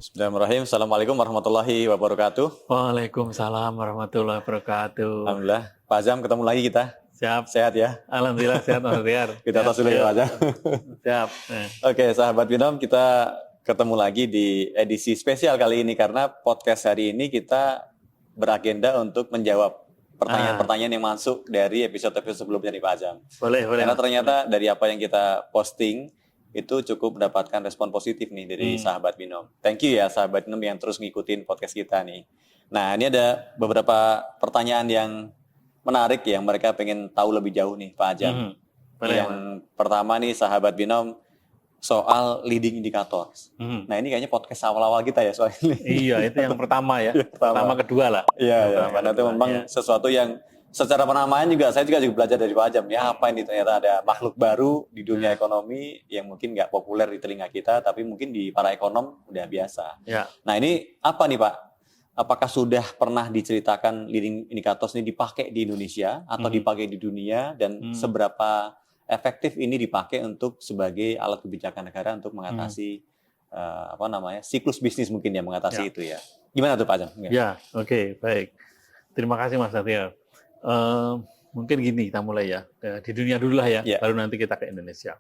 Bismillahirrahmanirrahim. Assalamualaikum warahmatullahi wabarakatuh. Waalaikumsalam warahmatullahi wabarakatuh. Alhamdulillah. Pak Azam, ketemu lagi kita. Siap. Sehat ya? Alhamdulillah sehat Mas Tiar. Kita tos dulu ya Pak Azam. Siap. Oke, sahabat Binom, kita ketemu lagi di edisi spesial kali ini karena podcast hari ini kita beragenda untuk menjawab pertanyaan-pertanyaan yang masuk dari episode-episode sebelumnya nih Pak Azam. Boleh. Karena ternyata dari apa yang kita posting itu cukup mendapatkan respon positif nih dari sahabat Binom. Thank you ya sahabat Binom yang terus ngikutin podcast kita nih. Nah, ini ada beberapa pertanyaan yang menarik yang mereka pengen tahu lebih jauh nih Pak Azam. Yang pertama nih sahabat Binom soal leading indicators. Nah, ini kayaknya podcast awal-awal kita ya soal ini. Iya, itu yang pertama ya. Pertama kedua lah. Iya, karena itu memang sesuatu yang secara penamaan juga saya juga belajar dari Pak Azam ya, apa ini ternyata ada makhluk baru di dunia ekonomi yang mungkin nggak populer di telinga kita tapi mungkin di para ekonom udah biasa. Ya. Nah, ini apa nih Pak? Apakah sudah pernah diceritakan leading indicators ini dipakai di Indonesia atau dipakai di dunia dan seberapa efektif ini dipakai untuk sebagai alat kebijakan negara untuk mengatasi siklus bisnis mungkin ya mengatasi itu ya. Gimana tuh Pak Azam? Ya, oke, baik. Terima kasih Mas Satya. Mungkin gini kita mulai ya, di dunia dulu lah ya, baru nanti kita ke Indonesia.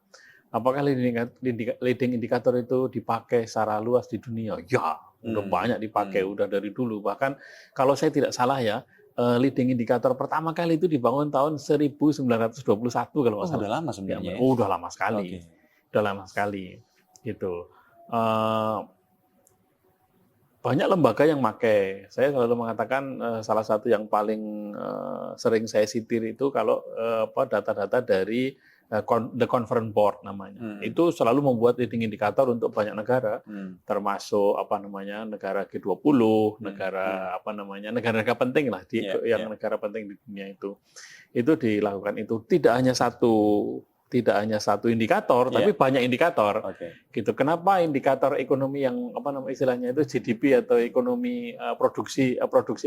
Apakah leading indikator itu dipakai secara luas di dunia? Ya, udah banyak dipakai, udah dari dulu. Bahkan kalau saya tidak salah ya, leading indikator pertama kali itu dibangun tahun 1921 kalau nggak salah. Udah lama sebenarnya. Udah lama sekali, udah lama sekali, gitu. Banyak lembaga yang pakai. Saya selalu mengatakan salah satu yang paling sering saya sitir itu kalau data-data dari The Conference Board namanya. Itu selalu membuat leading indikator untuk banyak negara, termasuk negara G20, negara-negara penting lah negara penting di dunia itu. Itu dilakukan itu tidak hanya satu indikator, tapi banyak indikator. Gitu. Kenapa indikator ekonomi yang istilahnya itu GDP atau ekonomi produksi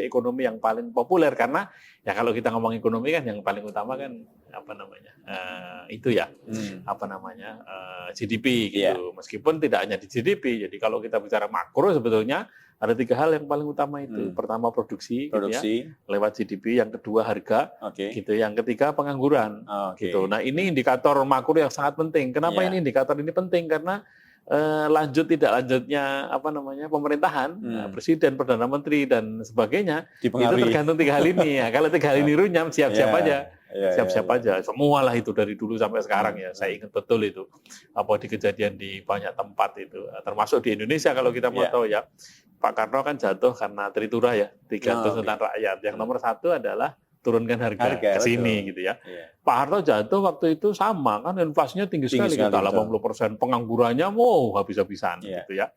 ekonomi yang paling populer? Karena ya kalau kita ngomong ekonomi kan yang paling utama kan GDP gitu. Meskipun tidak hanya di GDP. Jadi kalau kita bicara makro sebetulnya ada 3 hal yang paling utama itu. Pertama produksi. Gitu ya, lewat GDP, yang kedua harga, gitu. Yang ketiga pengangguran, gitu. Nah, ini indikator makro yang sangat penting. Kenapa ini indikator ini penting? Karena tidak lanjutnya pemerintahan, presiden, perdana menteri dan sebagainya itu tergantung 3 hal ini ya. Kalau 3 hal ini runyam, siap-siap aja. Aja. Semualah itu dari dulu sampai sekarang ya. Saya ingat betul itu. Di kejadian di banyak tempat itu. Termasuk di Indonesia kalau kita mau tahu ya. Pak Karno kan jatuh karena tritura ya. 3 tuntutan rakyat. Yang nomor 1 adalah turunkan harga ke sini gitu ya. Pak Harto jatuh waktu itu sama kan inflasinya tinggi sekali kita 80%, penganggurannya mau habis-habisan gitu ya.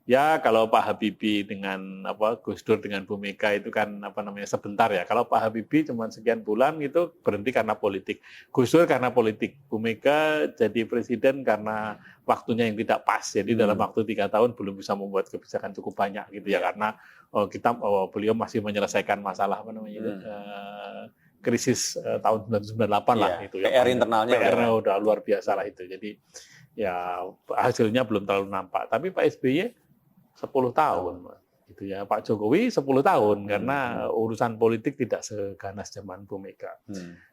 Ya kalau Pak Habibie dengan Gus Dur dengan Bu Mega itu kan sebentar ya. Kalau Pak Habibie cuma sekian bulan itu berhenti karena politik. Gus Dur karena politik. Bu Mega jadi presiden karena waktunya yang tidak pas. Jadi dalam waktu 3 tahun belum bisa membuat kebijakan cukup banyak gitu ya. Karena beliau masih menyelesaikan masalah krisis tahun 1998 lah itu ya. PR internalnya udah luar biasa lah itu. Jadi ya hasilnya belum terlalu nampak. Tapi Pak SBY 10 tahun gitu ya. Pak Jokowi 10 tahun karena urusan politik tidak seganas zaman Bu Mega.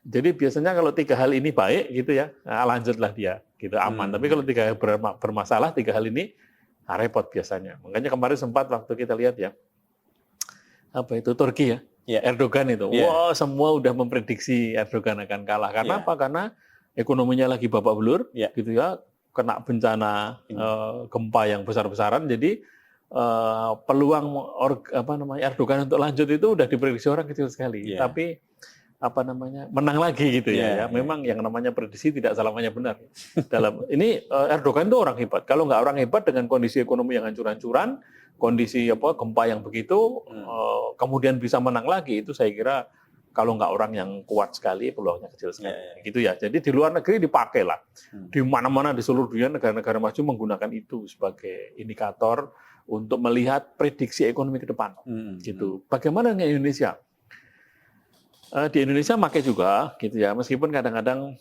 Jadi biasanya kalau 3 hal ini baik gitu ya, lanjutlah dia gitu aman. Tapi kalau 3 hal bermasalah, 3 hal ini repot biasanya. Makanya kemarin sempat waktu kita lihat ya Turki ya. Erdogan itu. Wah, semua udah memprediksi Erdogan akan kalah. Karena apa? Karena ekonominya lagi babak belur gitu ya. Kena bencana gempa yang besar-besaran. Jadi peluang Erdogan untuk lanjut itu udah diprediksi orang kecil sekali. Tapi menang lagi gitu ya. Memang yang namanya prediksi tidak selamanya benar. Ini Erdogan itu orang hebat. Kalau nggak orang hebat dengan kondisi ekonomi yang hancur-hancuran, kondisi gempa yang begitu, kemudian bisa menang lagi, itu saya kira kalau nggak orang yang kuat sekali, peluangnya kecil sekali. Gitu ya. Jadi di luar negeri dipakai lah. Di mana-mana di seluruh dunia negara-negara maju menggunakan itu sebagai indikator untuk melihat prediksi ekonomi ke depan. Gitu. Bagaimana dengan Indonesia? Di Indonesia pakai juga gitu ya, meskipun kadang-kadang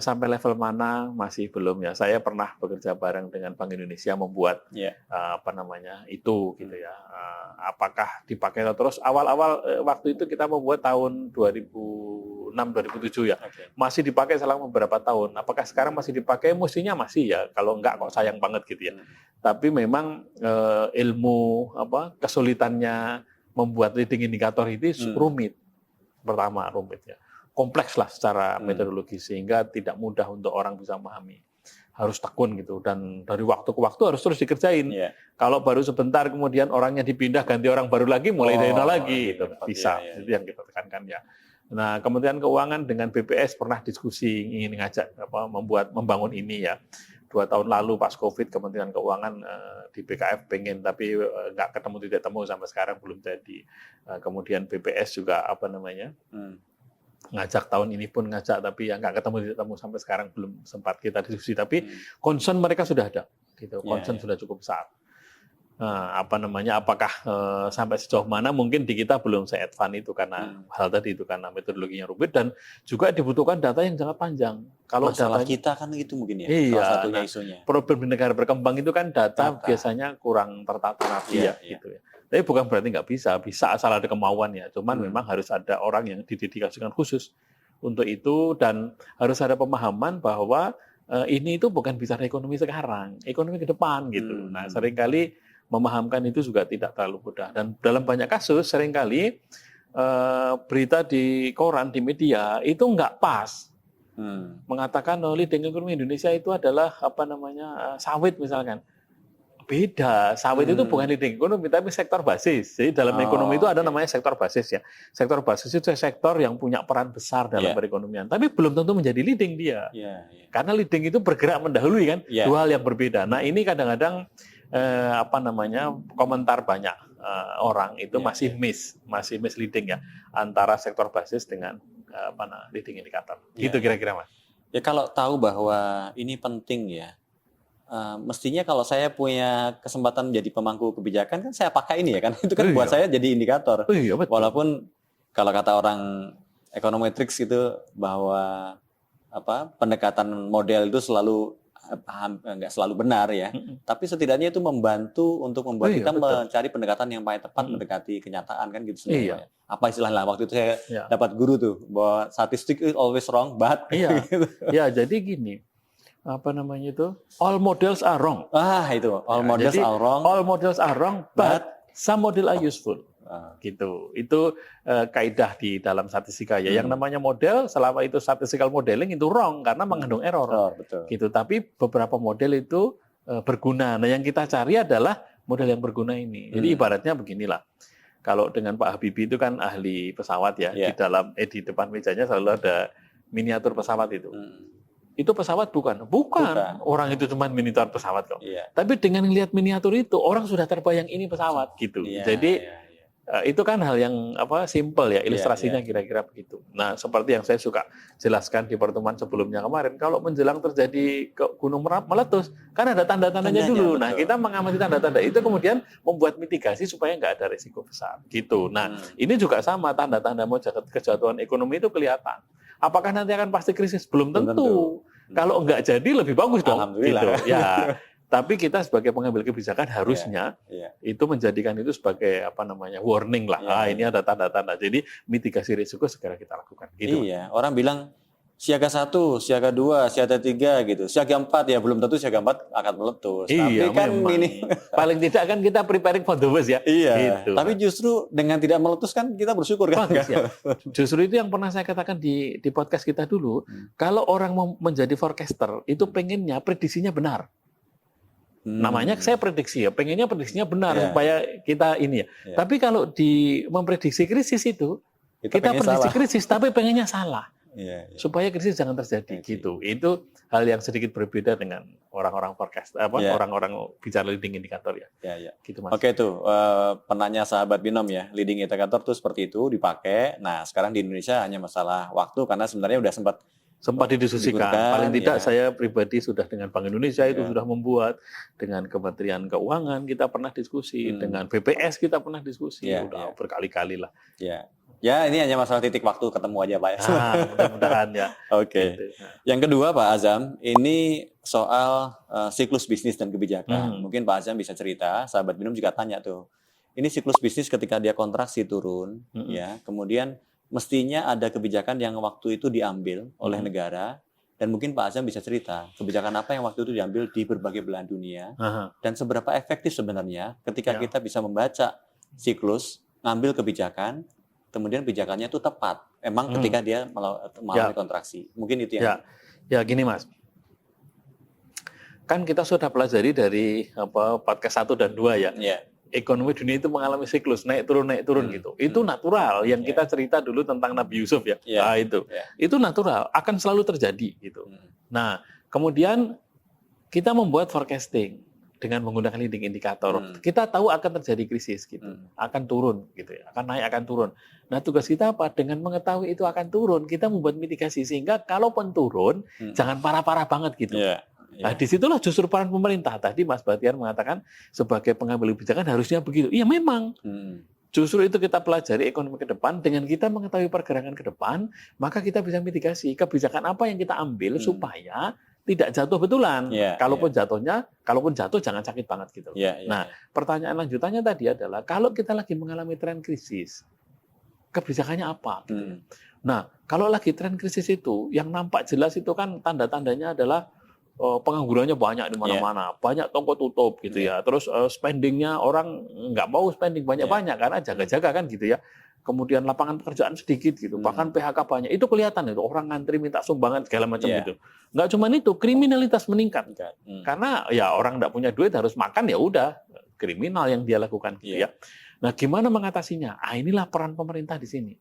sampai level mana masih belum ya. Saya pernah bekerja bareng dengan Bank Indonesia membuat itu gitu ya. Apakah dipakai terus? Awal-awal waktu itu kita membuat tahun 2006-2007 ya, masih dipakai selama beberapa tahun. Apakah sekarang masih dipakai? Mestinya masih ya. Kalau enggak kok sayang banget gitu ya. Tapi memang ilmu kesulitannya membuat leading indikator itu rumit. Pertama rumitnya, kompleks lah secara metodologi sehingga tidak mudah untuk orang bisa memahami. Harus tekun gitu dan dari waktu ke waktu harus terus dikerjain. Kalau baru sebentar kemudian orangnya dipindah ganti orang baru lagi mulai dari nol lagi itu bisa. Itu yang kita tekankan ya. Nah, Kementerian Keuangan dengan BPS pernah diskusi ingin ngajak membangun ini ya. 2 tahun lalu pas COVID Kementerian Keuangan di BKF pengen tapi nggak tidak ketemu sampai sekarang belum jadi. Kemudian BPS juga ngajak tahun ini pun ngajak tapi ya nggak ketemu sampai sekarang belum sempat kita diskusi. Tapi concern mereka sudah ada, gitu. Concern sudah cukup besar. Apakah sampai sejauh mana mungkin di kita belum se-advance itu karena hal tadi itu karena metodologinya rumit dan juga dibutuhkan data yang jangka panjang. Kalau masalah kita kan itu mungkin ya, salah satunya isunya. Problem di negara berkembang itu kan data biasanya kurang tertata rapi gitu ya. Tapi bukan berarti nggak bisa asal ada kemauan ya. Cuman memang harus ada orang yang didedikasikan khusus untuk itu dan harus ada pemahaman bahwa ini itu bukan bicara ekonomi sekarang, ekonomi ke depan gitu. Nah, seringkali memahamkan itu juga tidak terlalu mudah. Dan dalam banyak kasus seringkali berita di koran, di media itu nggak pas. Mengatakan leading ekonomi Indonesia itu adalah sawit misalkan. Beda, sawit itu bukan leading ekonomi tapi sektor basis. Jadi dalam ekonomi itu ada namanya sektor basis ya. Sektor basis itu sektor yang punya peran besar dalam perekonomian, tapi belum tentu menjadi leading dia. Karena leading itu bergerak mendahului kan, dua hal yang berbeda. Nah, ini kadang-kadang komentar banyak orang itu masih misleading ya antara sektor basis dengan leading indikator. Gitu kira-kira Mas. Ya kalau tahu bahwa ini penting ya. Mestinya kalau saya punya kesempatan menjadi pemangku kebijakan kan saya pakai ini ya kan. Itu kan buat saya jadi indikator. Walaupun kalau kata orang ekonometrics itu bahwa pendekatan model itu nggak selalu benar ya, tapi setidaknya itu membantu untuk membuat kita mencari pendekatan yang paling tepat mendekati kenyataan kan gitu sebenarnya. Apa istilahnya waktu itu saya dapat guru tuh bahwa statistik is always wrong, but gitu. Ya jadi gini, all models are wrong. Itu all models are wrong. All models are wrong, but some model are useful. Gitu. Itu kaidah di dalam statistika ya. Yang namanya model selama itu statistical modeling itu wrong karena mengandung error. Betul. Gitu. Tapi beberapa model itu berguna. Nah, yang kita cari adalah model yang berguna ini. Jadi ibaratnya beginilah. Kalau dengan Pak Habibie itu kan ahli pesawat ya. Di depan mejanya selalu ada miniatur pesawat itu. Itu pesawat bukan. Orang itu cuma miniatur pesawat kok. Tapi dengan melihat miniatur itu orang sudah terbayang ini pesawat gitu. Jadi itu kan hal yang simple ya, ilustrasinya kira-kira begitu. Nah, seperti yang saya suka jelaskan di pertemuan sebelumnya kemarin, kalau menjelang terjadi gunung meletus, kan ada tanda-tandanya dulu. Nah, kita mengamati tanda-tanda itu kemudian membuat mitigasi supaya nggak ada risiko besar gitu. Nah, ini juga sama, tanda-tanda mau kejatuhan ekonomi itu kelihatan. Apakah nanti akan pasti krisis? Belum tentu. Kalau nggak jadi lebih bagus dong. Alhamdulillah. Gitu. Ya. Tapi kita sebagai pengambil kebijakan harusnya itu menjadikan itu sebagai warning lah. Ini ada tanda-tanda. Jadi mitigasi risiko segera kita lakukan. Gitu. Orang bilang siaga 1, siaga 2, siaga 3 gitu. Siaga 4 ya belum tentu siaga 4 akan meletus. Tapi kan ini paling tidak kan kita preparing for the worst ya. Gitu. Tapi justru dengan tidak meletus kan kita bersyukur kan. Ya. Justru itu yang pernah saya katakan di podcast kita dulu. Kalau orang mau menjadi forecaster itu pengennya prediksinya benar. Namanya saya prediksi ya, pengennya prediksinya benar supaya kita ini ya. Tapi kalau memprediksi krisis itu kita prediksi krisis tapi pengennya salah. Supaya krisis jangan terjadi gitu. Itu hal yang sedikit berbeda dengan orang-orang forecast orang-orang bicara leading indikator ya. Gitu Mas. Oke tuh penanya sahabat Binom ya, leading indikator tuh seperti itu dipakai. Nah, sekarang di Indonesia hanya masalah waktu karena sebenarnya udah sempat didiskusikan. Paling tidak saya pribadi sudah dengan Bank Indonesia itu sudah membuat, dengan Kementerian Keuangan kita pernah diskusi, dengan BPS kita pernah diskusi, berkali-kali lah. Ya, ini hanya masalah titik waktu ketemu aja Pak. Mudah-mudahan ya. Oke. Gitu. Yang kedua Pak Azam, ini soal siklus bisnis dan kebijakan. Mungkin Pak Azam bisa cerita, sahabat Binom juga tanya tuh. Ini siklus bisnis ketika dia kontraksi turun, ya, kemudian mestinya ada kebijakan yang waktu itu diambil oleh negara, dan mungkin Pak Azam bisa cerita kebijakan apa yang waktu itu diambil di berbagai belahan dunia, dan seberapa efektif sebenarnya ketika kita bisa membaca siklus, ngambil kebijakan, kemudian kebijakannya itu tepat. Emang ketika dia mengalami kontraksi. Mungkin itu yang... Ya gini Mas. Kan kita sudah pelajari dari podcast 1 dan 2 ya. Ekonomi dunia itu mengalami siklus, naik turun gitu. Itu natural. Yang kita cerita dulu tentang Nabi Yusuf ya. Nah, itu natural, akan selalu terjadi gitu. Nah, kemudian kita membuat forecasting dengan menggunakan leading indikator. Kita tahu akan terjadi krisis gitu. Akan turun gitu ya. Akan naik, akan turun. Nah, tugas kita apa? Dengan mengetahui itu akan turun, kita membuat mitigasi sehingga kalaupun turun jangan parah-parah banget gitu. Nah, disitulah justru peran pemerintah. Tadi Mas Batiar mengatakan sebagai pengambil kebijakan harusnya begitu. Iya memang. Justru itu kita pelajari ekonomi ke depan. Dengan kita mengetahui pergerakan ke depan, maka kita bisa mitigasi kebijakan apa yang kita ambil supaya tidak jatuh betulan. Kalaupun jatuh jangan sakit banget gitu. Nah, pertanyaan lanjutannya tadi adalah kalau kita lagi mengalami tren krisis, kebijakannya apa? Gitu. Nah, kalau lagi tren krisis itu, yang nampak jelas itu kan tanda-tandanya adalah penganggurannya banyak di mana-mana, banyak toko tutup gitu ya. Terus spendingnya orang nggak mau spending banyak-banyak karena jaga-jaga kan gitu ya. Kemudian lapangan pekerjaan sedikit gitu, bahkan PHK banyak. Itu kelihatan itu orang ngantri minta sumbangan segala macam gitu. Nggak cuma itu, kriminalitas meningkat. Karena ya orang nggak punya duit harus makan ya udah kriminal yang dia lakukan gitu ya. Nah, gimana mengatasinya? Inilah peran pemerintah di sini.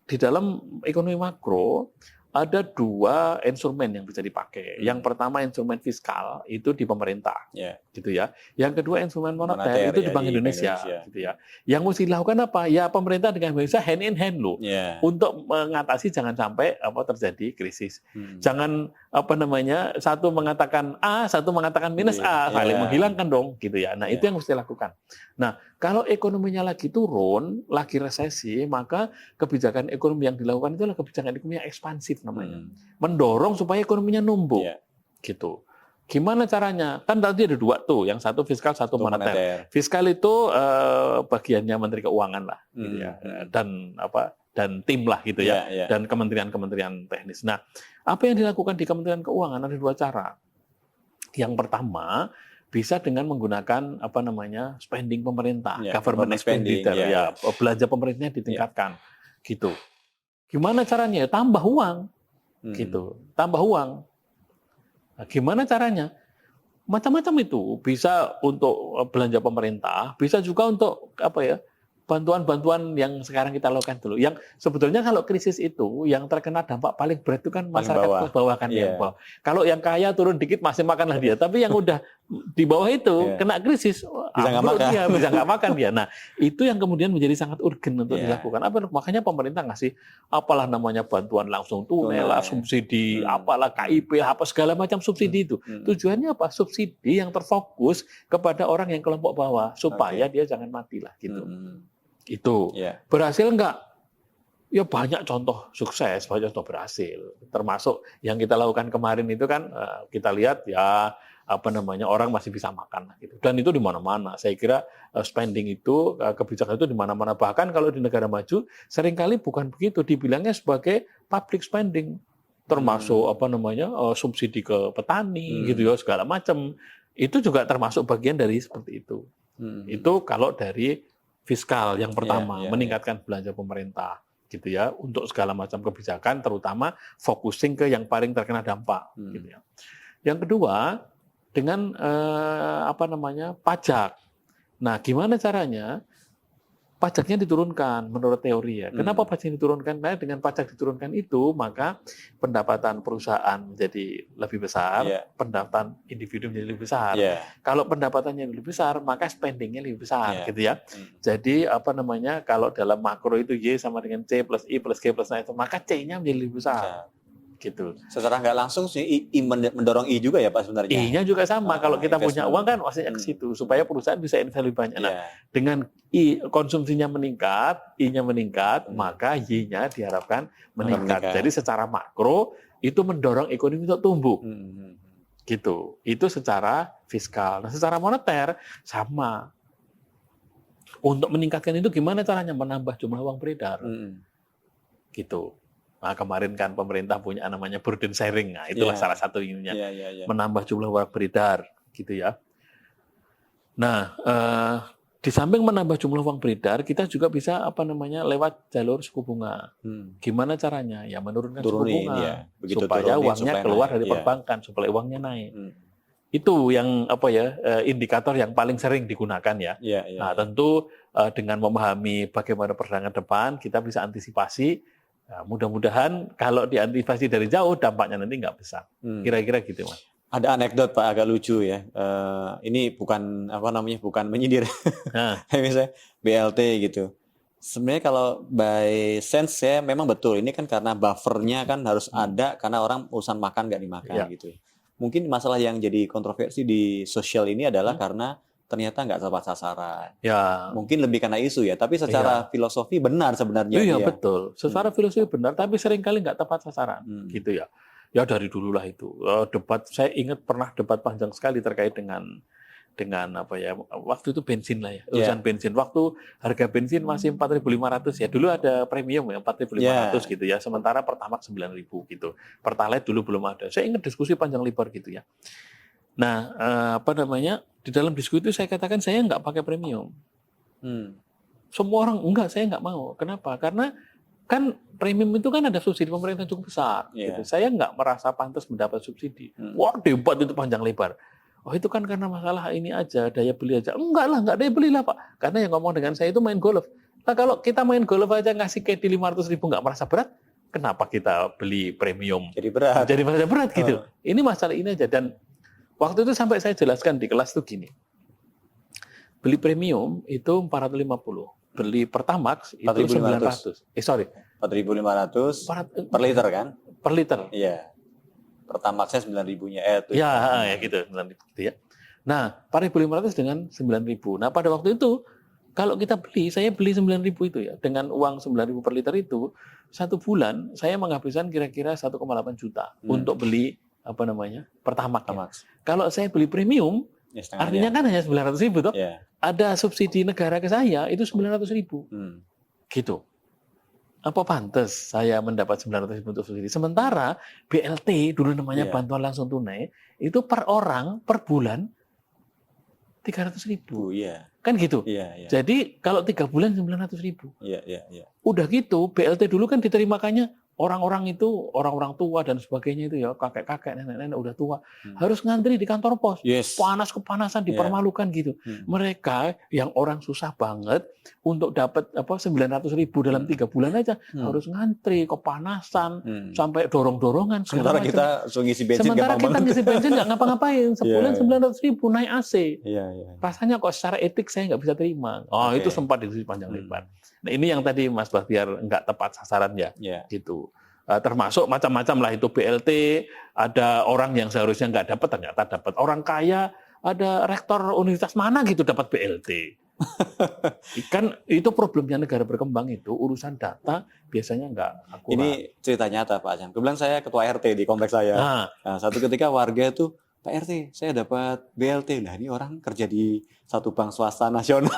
Di dalam ekonomi makro ada 2 instrumen yang bisa dipakai. Yang pertama instrumen fiskal itu di pemerintah, gitu ya. Yang kedua instrumen moneter itu di Bank Indonesia, gitu ya. Yang mesti dilakukan apa? Ya pemerintah dengan Bank Indonesia hand in hand loh, untuk mengatasi jangan sampai terjadi krisis. Jangan satu mengatakan A, satu mengatakan minus A, saling menghilangkan dong, gitu ya. Nah itu yang mesti dilakukan. Nah kalau ekonominya lagi turun, lagi resesi, maka kebijakan ekonomi yang dilakukan itu adalah kebijakan ekonomi yang ekspansif namanya. Mendorong supaya ekonominya numbuh. Gitu. Gimana caranya? Kan tadi ada 2 tuh, yang satu fiskal, satu moneter. Fiskal itu bagiannya Menteri Keuangan lah, gitu ya. Dan tim lah gitu ya. Dan kementerian-kementerian teknis. Nah, apa yang dilakukan di Kementerian Keuangan ada 2 cara. Yang pertama, bisa dengan menggunakan spending pemerintah, government expenditure, belanja pemerintahnya ditingkatkan, gitu. Gimana caranya? Tambah uang, gitu, tambah uang. Nah, gimana caranya? Macam-macam itu, bisa untuk belanja pemerintah, bisa juga untuk bantuan-bantuan yang sekarang kita lakukan dulu. Yang sebetulnya kalau krisis itu yang terkena dampak paling berat itu kan masyarakat ke bawah kan yang bawah. Kalau yang kaya turun dikit masih makanlah dia, tapi yang udah di bawah itu kena krisis bisa nggak makan dia. Nah, itu yang kemudian menjadi sangat urgen untuk dilakukan. Makanya pemerintah ngasih bantuan langsung tunai lah, subsidi, KIP, segala macam subsidi itu. Tujuannya apa? Subsidi yang terfokus kepada orang yang kelompok bawah supaya dia jangan mati lah gitu. Itu berhasil enggak? Ya banyak contoh sukses, banyak contoh berhasil. Termasuk yang kita lakukan kemarin itu kan kita lihat orang masih bisa makan gitu. Dan itu di mana-mana. Saya kira spending itu, kebijakan itu di mana-mana. Bahkan kalau di negara maju seringkali bukan begitu, dibilangnya sebagai public spending. Termasuk subsidi ke petani gitu ya, segala macam. Itu juga termasuk bagian dari seperti itu. Itu kalau dari fiskal yang pertama, meningkatkan belanja pemerintah gitu ya, untuk segala macam kebijakan, terutama focusing ke yang paling terkena dampak gitu ya. Yang kedua, dengan pajak. Nah, gimana caranya? Pajaknya diturunkan menurut teori ya. Kenapa pajaknya diturunkan? Nah, dengan pajak diturunkan itu, maka pendapatan perusahaan menjadi lebih besar, pendapatan individu menjadi lebih besar. Kalau pendapatannya lebih besar, maka spendingnya lebih besar, gitu ya. Jadi kalau dalam makro itu Y sama dengan C plus I plus G plus N itu, maka C-nya menjadi lebih besar. gitu. Secara nggak langsung sih I mendorong I juga ya Pak sebenarnya. I-nya juga sama. Kalau kita punya uang kan maksudnya ke situ supaya perusahaan bisa invest lebih banyak. Nah, dengan I konsumsinya meningkat, I-nya meningkat, maka Y-nya diharapkan meningkat. Jadi secara makro itu mendorong ekonomi untuk tumbuh. Gitu. Itu secara fiskal. Nah, secara moneter sama. Untuk meningkatkan itu gimana caranya? Menambah jumlah uang beredar. Gitu. Nah, kemarin kan pemerintah punya namanya burden sharing. Nah, itulah salah satu ininya. Menambah jumlah uang beredar, gitu ya. Nah, di samping menambah jumlah uang beredar, kita juga bisa lewat jalur suku bunga. Gimana caranya? Ya menurunkan suku bunga supaya uangnya keluar dari perbankan, supaya uangnya naik. Itu yang indikator yang paling sering digunakan ya. Nah, tentu dengan memahami bagaimana perdagangan depan, kita bisa antisipasi. Nah, mudah-mudahan kalau diantisipasi dari jauh, dampaknya nanti nggak besar. Kira-kira gitu, Mas. Ada anekdot Pak agak lucu ya. Ini bukan bukan menyindir. Misalnya BLT gitu. Sebenarnya kalau by sense ya memang betul. Ini kan karena buffernya kan harus ada karena orang urusan makan nggak dimakan gitu. Mungkin masalah yang jadi kontroversi di sosial ini adalah karena ternyata nggak tepat sasaran. Mungkin lebih karena isu ya, tapi secara filosofi benar sebenarnya. Iya betul, secara filosofi benar, tapi seringkali nggak tepat sasaran, gitu ya. Ya dari dululah itu debat. Saya ingat pernah debat panjang sekali terkait dengan waktu itu bensin lah ya, urusan bensin. Waktu harga bensin masih 4.500 ya, dulu ada premium ya 4.500 gitu ya, sementara Pertamax 9.000 gitu. Pertalite dulu belum ada. Saya ingat diskusi panjang lebar gitu ya. Nah, di dalam diskusi itu saya katakan saya nggak pakai premium. Semua orang enggak, saya nggak mau. Kenapa? Karena kan premium itu kan ada subsidi pemerintah cukup besar. Gitu. Saya nggak merasa pantas mendapat subsidi. Wah, debat itu panjang lebar. Oh itu kan karena masalah ini aja, daya beli aja. Enggak lah, enggak daya beli lah Pak. Karena yang ngomong dengan saya itu main golf. Nah kalau kita main golf aja ngasih KD 500.000 nggak merasa berat, kenapa kita beli premium? Jadi berat. Jadi merasa berat gitu. Ini masalah ini aja. Dan waktu itu sampai saya jelaskan di kelas tuh gini. Beli premium itu 450. Beli Pertamax itu 900. 4.500 per liter kan? Per liter. Iya. Pertamaxnya 9.000-nya ya gitu 9.000 gitu ya. Nah, 4.500 dengan 9.000. Nah, pada waktu itu kalau kita saya beli 9.000 itu ya, dengan uang 9.000 per liter itu, satu bulan saya menghabiskan kira-kira 1,8 juta untuk beli Pertamax. Kalau saya beli premium, artinya kan hanya 900.000 toh. Ada subsidi negara ke saya itu 900.000. Gitu. Apa pantas saya mendapat 900.000 untuk subsidi? Sementara BLT dulu namanya bantuan langsung tunai itu per orang per bulan 300.000. Kan gitu. Jadi kalau 3 bulan 900.000. Udah gitu BLT dulu kan diterima-kannya orang-orang tua dan sebagainya itu ya, kakek-kakek, nenek-nenek udah tua, harus ngantri di kantor pos. Panas kepanasan, dipermalukan gitu. Mereka yang orang susah banget untuk dapat 900.000 dalam 3 bulan aja harus ngantri, kepanasan, sampai dorong-dorongan. Sementara kita ngisi bensin nggak ngapa-ngapain. Sebulan 900.000 naik AC. Rasanya kok secara etik saya nggak bisa terima. Itu sempat diskusi panjang lebar. Nah ini yang tadi Mas Bahtiar nggak tepat sasaran ya, gitu. Termasuk macam-macam lah itu BLT, ada orang yang seharusnya nggak dapat ternyata dapat. Orang kaya, ada rektor universitas mana gitu dapat BLT. Kan itu problemnya negara berkembang itu, urusan data biasanya nggak akurat. Ini cerita nyata Pak Ajam. Kebetulan saya ketua RT di kompleks saya. Nah, satu ketika warga itu, Pak RT, saya dapat BLT. Nah, ini orang kerja di satu bank swasta nasional.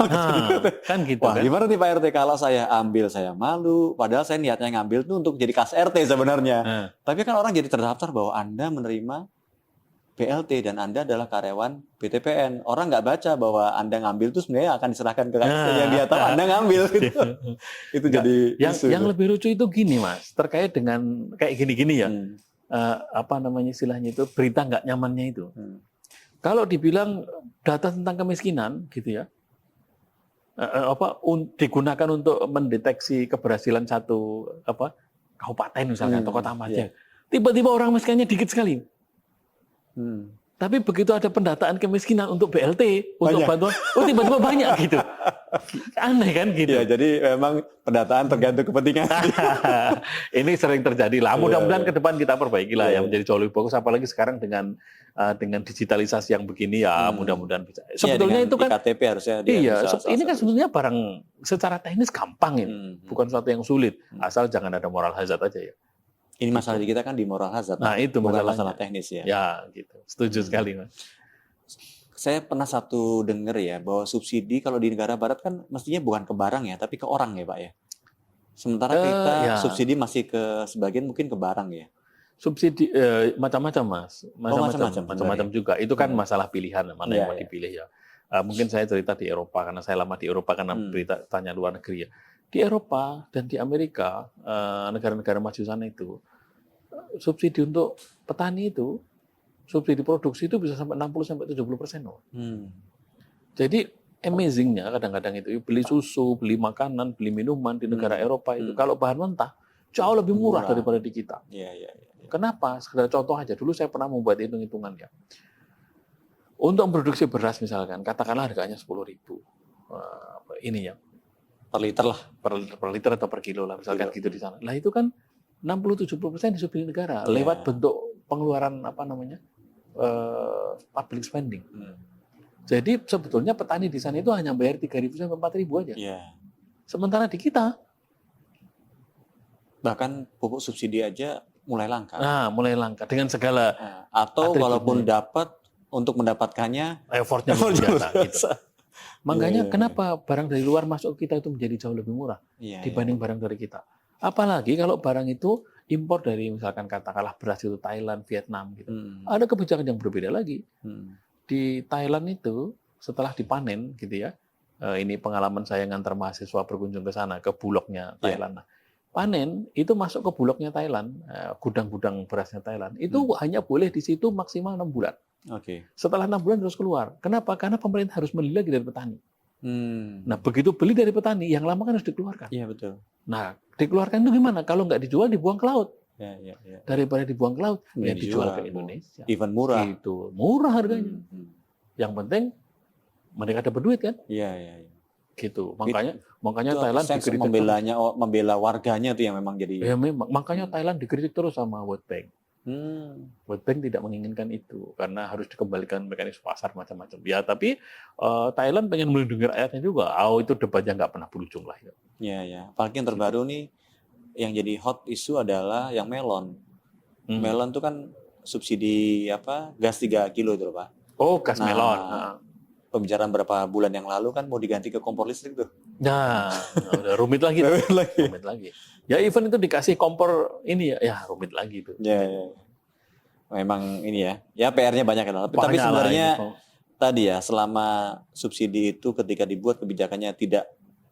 Kan gitu. Wah, gimana nih Pak RT? Kalau saya ambil, saya malu. Padahal saya niatnya ngambil itu untuk jadi kas RT sebenarnya. Tapi kan orang jadi terdaftar bahwa Anda menerima BLT dan Anda adalah karyawan BTPN. Orang nggak baca bahwa Anda ngambil itu sebenarnya akan diserahkan ke yang dia tahu Anda ngambil. Gitu. Itu jadi yang lebih lucu itu gini Mas, terkait dengan kayak gini-gini ya. Istilahnya itu berita nggak nyamannya itu. Kalau dibilang data tentang kemiskinan gitu ya, digunakan untuk mendeteksi keberhasilan satu kabupaten misalnya atau kota madya, tiba-tiba orang miskinnya dikit sekali. Tapi begitu ada pendataan kemiskinan untuk BLT, untuk bantuan, tiba-tiba banyak gitu. Aneh kan gitu. Ya, jadi memang pendataan tergantung kepentingan. Ini sering terjadi lah. Mudah-mudahan ke depan kita perbaiki lah yang menjadi jauh lebih bagus. Apalagi sekarang dengan digitalisasi yang begini ya mudah-mudahan bisa. Sebetulnya itu kan KTP harusnya. Iya, ini kan sebetulnya barang secara teknis gampang ini, bukan sesuatu yang sulit. Asal jangan ada moral hazard aja ya. Ini masalah di kita kan di moral hazard. Nah, itu bukan masalah teknis ya. Ya, gitu. Setuju sekali, Mas. Saya pernah dengar ya bahwa subsidi kalau di negara barat kan mestinya bukan ke barang ya, tapi ke orang ya, Pak ya. Sementara kita subsidi masih ke sebagian mungkin ke barang ya. Subsidi macam-macam, Mas. Macam-macam juga. Itu kan masalah pilihan mana yang mau dipilih ya. Mungkin saya cerita di Eropa karena saya lama di Eropa karena berita tanya luar negeri ya. Di Eropa dan di Amerika, negara-negara maju sana itu, subsidi untuk petani itu, subsidi produksi itu bisa sampai 60-70%. Jadi amazingnya kadang-kadang itu beli susu, beli makanan, beli minuman di negara Eropa itu, kalau bahan mentah jauh lebih murah daripada di kita. Kenapa? Sekedar contoh aja, dulu saya pernah membuat hitung-hitungan ya. Untuk memproduksi beras misalkan, katakanlah harganya 10.000. Ini ya. Per liter lah. Per liter atau per kilo lah, misalkan gitu di sana. Lah itu kan 60-70% disubsidi negara lewat bentuk pengeluaran public spending. Jadi sebetulnya petani di sana itu hanya bayar 3.000 sampai 4.000 aja. Sementara di kita bahkan pupuk subsidi aja mulai langka. Nah, mulai langka dengan segala atau walaupun dapat untuk mendapatkannya effortnya biasa gitu. Makanya kenapa barang dari luar masuk ke kita itu menjadi jauh lebih murah dibanding barang dari kita. Apalagi kalau barang itu impor dari misalkan katakanlah beras itu Thailand, Vietnam gitu. Ada kebijakan yang berbeda lagi. Di Thailand itu setelah dipanen gitu ya. Ini pengalaman saya ngantar mahasiswa berkunjung ke sana ke bulognya Thailand. Panen itu masuk ke bulognya Thailand, gudang-gudang berasnya Thailand. Itu hanya boleh di situ maksimal 6 bulan. Setelah 6 bulan terus keluar. Kenapa? Karena pemerintah harus beli lagi dari petani. Nah, begitu beli dari petani, yang lama kan harus dikeluarkan. Iya, betul. Nah, dikeluarkan itu gimana? Kalau nggak dijual, dibuang ke laut. Daripada dibuang ke laut, ya dijual ke Indonesia. Even murah. Itu murah harganya. Yang penting mereka dapat duit kan? Iya. Gitu. Makanya Thailand dikritik membela warganya tuh yang memang jadi. Ya memang. Makanya Thailand dikritik terus sama World Bank. World Bank tidak menginginkan itu karena harus dikembalikan mekanisme pasar macam-macam. Ya, tapi Thailand pengen melindungi rakyatnya juga. Itu debatnya nggak pernah berujung lah. Iya. Apalagi yang terbaru nih, yang jadi hot isu adalah yang melon. Melon tuh kan subsidi gas 3 kilo itu loh, Pak. Oh, gas melon. Pembicaraan berapa bulan yang lalu kan mau diganti ke kompor listrik tuh. Nah, udah rumit lagi. Rumit lagi. Ya even itu dikasih kompor ini ya rumit lagi itu. Ya. Memang ini ya. Ya PR-nya banyak kan. Tapi sebenarnya tadi ya selama subsidi itu ketika dibuat kebijakannya tidak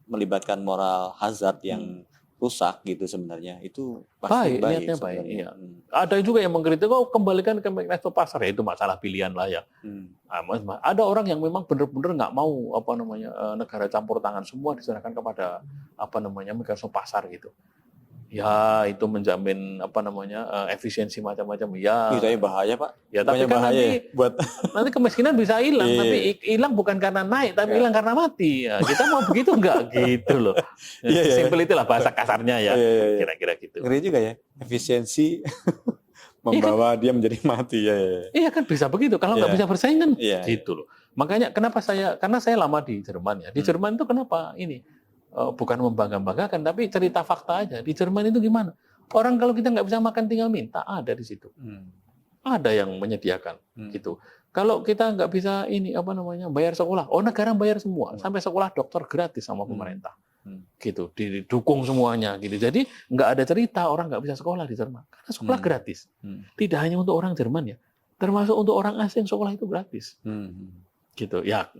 melibatkan moral hazard yang rusak gitu sebenarnya itu pasti baik. Niatnya baik. Iya. Ada juga yang mengkritik kembalikan ke mekanisme pasar ya itu masalah pilihan lah ya. Ada orang yang memang benar-benar nggak mau negara campur tangan semua diserahkan kepada mekanisme pasar gitu. Ya itu menjamin efisiensi macam-macam ya. Itu bahaya Pak. Ya tapi kan nanti kemiskinan bisa hilang tapi hilang bukan karena naik tapi hilang karena mati. Ya, kita mau begitu enggak gitu loh. Simpel itulah bahasa kasarnya ya. Kira-kira gitu. Ngeri juga ya efisiensi membawa dia menjadi mati ya. Iya kan bisa begitu kalau nggak bisa bersaing kan gitu loh. Makanya karena saya lama di Jerman ya. Di Jerman itu kenapa ini? Bukan membangga-banggakan, tapi cerita fakta aja. Di Jerman itu gimana? Orang kalau kita nggak bisa makan tinggal minta, ada di situ. Ada yang menyediakan gitu. Kalau kita nggak bisa bayar sekolah, negara bayar semua, sampai sekolah dokter gratis sama pemerintah. Gitu, didukung semuanya gitu. Jadi nggak ada cerita orang nggak bisa sekolah di Jerman karena sekolah gratis. Tidak hanya untuk orang Jerman ya, termasuk untuk orang asing sekolah itu gratis. Gitu ya,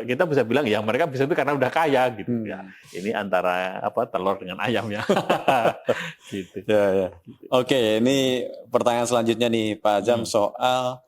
kita bisa bilang ya mereka bisa itu karena udah kaya gitu ya. Ini antara telur dengan ayam ya. Gitu. Ya. Oke, ini pertanyaan selanjutnya nih Pak Azam soal